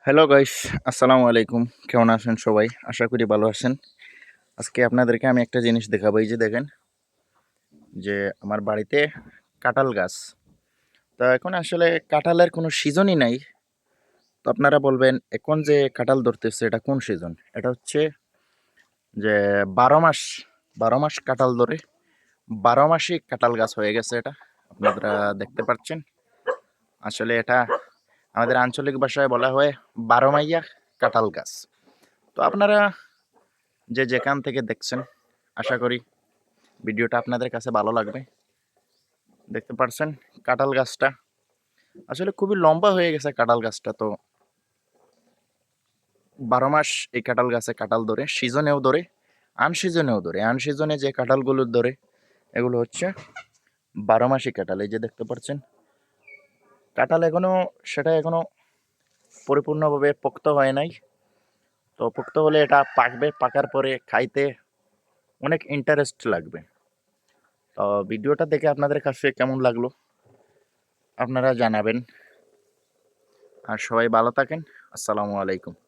Hello guys, আসসালামু আলাইকুম। কেমন আছেন সবাই? আশা করি ভালো আছেন। আজকে আপনাদেরকে আমি একটা জিনিস দেখাবো। এই যে দেখেন যে আমার বাড়িতে কাঁঠাল গাছ। তো এখন আসলে কাঁঠালের কোনো সিজনই নাই। তো আপনারা বলবেন এখন যে কাঁঠাল ধরতেছে এটা কোন সিজন? এটা হচ্ছে যে ১২ মাস ১২ মাস কাঁঠাল ধরে ১২ মাসই কাঁঠাল গাছ হয়ে গেছে এটা। আপনারা দেখতে পাচ্ছেন। আসলে এটা আমাদের আঞ্চলিক ভাষায় বলা হয় ১২ মাইয়া কাঁঠাল গাছ। তো আপনারা যে যেখান থেকে দেখছেন আশা করি ভিডিওটা আপনাদের কাছে ভালো লাগবে। দেখতে পারছেন কাঁঠাল গাছটা আসলে খুবই লম্বা হয়ে গেছে। কাঁঠাল গাছটা তো ১২ মাস এই কাঁঠাল গাছে কাঁঠাল ধরে, সিজনেও ধরে, আনসিজনেও ধরে। আনসিজনে যে কাঁঠালগুলো ধরে এগুলো হচ্ছে ১২ মাসই কাঁঠাল। এই যে দেখতে পাচ্ছেন কাঁঠাল এখনো পরিপূর্ণভাবে পোক্ত হয় নাই। তো পোক্ত হলে এটা পাকবে, পাকার পরে খাইতে অনেক ইন্টারেস্ট লাগবে। তো ভিডিওটা দেখে আপনাদের কাছে কেমন লাগলো আপনারা জানাবেন। আর সবাই ভালো থাকেন। আসসালামু আলাইকুম।